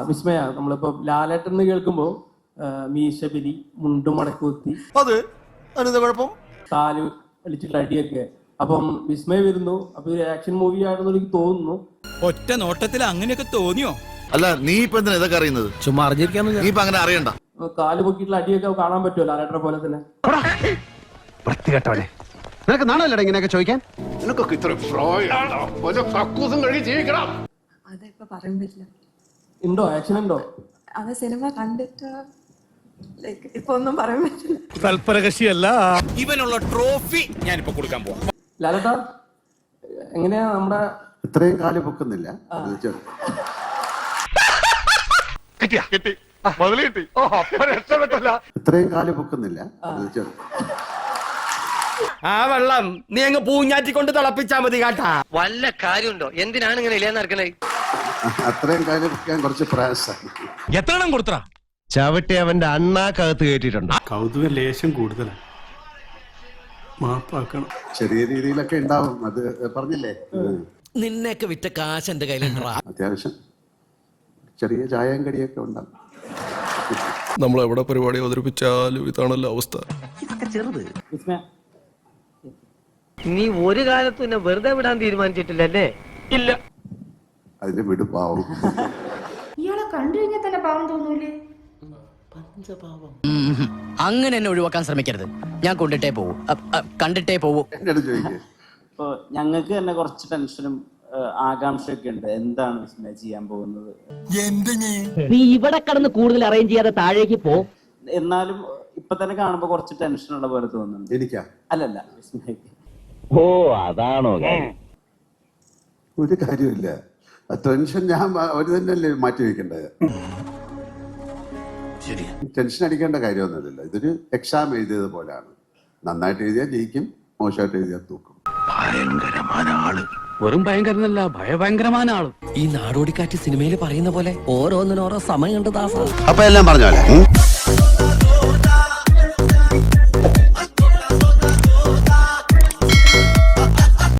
വിസ്മയ, നമ്മളിപ്പോ ലാലേട്ടൻ എന്ന് കേൾക്കുമ്പോ മീശബലി, മുണ്ടും മടക്കുത്തി, അത് അതിന്റെ കുഴപ്പം, കാല് വലിച്ചിട്ട് അടിയൊക്കെ. അപ്പം വിസ്മയ വരുന്നു, അപ്പൊ ഒരു ആക്ഷൻ മൂവി ആണെന്ന് എനിക്ക് തോന്നുന്നു. ഒറ്റ നോട്ടത്തിൽ അങ്ങനെയൊക്കെ തോന്നിയോ? അല്ല നീ ഇപ്പൊ എന്തിനാ ഇതൊക്കെ അറിയുന്നത്? ചുമ്മാ അറിഞ്ഞിരിക്കാന്ന്. നീ ഇപ്പൊ അങ്ങനെ അറിയണ്ട. കാല് പൊക്കിയിട്ടുള്ള അടിയൊക്കെ കാണാൻ പറ്റുമോ ലാലേട്ടനെ പോലെ തന്നെ? വൃത്തികെട്ടവനെ, നിനക്ക് നാണല്ലടാ ഇങ്ങനെയൊക്കെ ചോദിക്കാൻ? നിനക്കൊക്കെ ഇത്ര ജീവിക്കണം. അതിപ്പോ പറയാൻ പറ്റില്ല. ഉണ്ടോ, ആക്ഷൻ ഉണ്ടോ? അത് സിനിമ കണ്ടിട്ട് ഇപ്പൊ ഒന്നും പറയാൻ പറ്റില്ല. തൽപരകക്ഷിയല്ല. ഇവനുള്ള ട്രോഫി ഞാനിപ്പോ കൊടുക്കാൻ പോവാം. ലാലേട്ട എങ്ങനെയാ നമ്മുടെ ഇത്രയും കാല് പൊക്കുന്നില്ല. ഇത്രയും കാല് പൊക്കുന്നില്ല. ആ വെള്ളം നീ അങ്ങ് പൂഞ്ഞാറ്റിക്കൊണ്ട് തിളപ്പിച്ചാ മതി കേട്ടാ. വല്ല കാര്യമുണ്ടോ? എന്തിനാണ് ഇങ്ങനെ ഇല്ലാന്ന് നടക്കണേ? അത്രയും കാല് പൊക്കാൻ കുറച്ച് പ്രയാസമാണ്. എത്ര എണ്ണം കൊടുത്തറ? ചവിട്ടി അവന്റെ അണ്ണാക്കകത്ത് കേട്ടിട്ടുണ്ട്. കൗതുക ലേശം കൂടുതലാണ്, മാപ്പാക്കണം. ചെറിയ രീതിയിലൊക്കെ ഉണ്ടാവും, അത് പറഞ്ഞില്ലേ. നിന്നെയൊക്കെ വിറ്റ കാശ് എന്റെ കയ്യിലുണ്ടാ. അത്യാവശ്യം ചെറിയ ചായയും കടിയൊക്കെ ഉണ്ടാവും. നമ്മൾ എവിടെ പരിപാടി അവതരിപ്പിച്ചാലും ഇതാണല്ലോ അവസ്ഥ. വിസ്മയ, നീ ഒരു കാലത്തും എന്നെ വെറുതെ വിടാൻ തീരുമാനിച്ചിട്ടില്ലല്ലേ? ഇല്ല. അതിന് വിടുപാവും. ഇയാളെ കണ്ടു കഴിഞ്ഞാൽ തന്നെ പാവം തോന്നൂലേ? അങ്ങനെ എന്നെ ഒഴിവാക്കാൻ ശ്രമിക്കരുത്. ഞാൻ കൊണ്ടിട്ടേ പോവൂ, കണ്ടിട്ടേ പോവൂ. എന്നോട് ചോദിക്കേ. ഇപ്പൊ ഞങ്ങൾക്ക് തന്നെ കുറച്ച് ടെൻഷനും ആകാംക്ഷയൊക്കെ ഉണ്ട്. എന്താണ് വിസ്മയ ചെയ്യാൻ പോകുന്നത്? നീ ഇവിടെ കടന്ന് കൂടുതൽ അറേഞ്ച് ചെയ്യാതെ താഴേക്ക് പോ. എന്നാലും ഇപ്പൊ തന്നെ കാണുമ്പോ കുറച്ച് ടെൻഷനുള്ള പോലെ തോന്നുന്നുണ്ട്. എനിക്കാ? അല്ലല്ല, വിസ്മയക്ക്. ഓ അതാണോ? ഒരു കാര്യമില്ല. ടെൻഷൻ ഞാൻ ഒരു തന്നെയല്ലേ മാറ്റി വെക്കേണ്ടത്. ടെൻഷൻ അടിക്കേണ്ട കാര്യമൊന്നുമില്ല. ഇതൊരു എക്സാം എഴുതിയത് പോലെയാണ്. നന്നായിട്ട് എഴുതിയാൽ ജയിക്കും, മോശമായിട്ട് എഴുതിയാൽ തൂക്കും. ഭയങ്കരമായ ആള്. വെറും ഭയങ്കരനല്ല, ഭയങ്കരമായ ആള്. ഈ നാടോടിക്കാറ്റ് സിനിമയിൽ പറയുന്ന പോലെ ഓരോന്നിനോരോ സമയം കണ്ട് ദാസ. അപ്പൊ എല്ലാം പറഞ്ഞോലെ.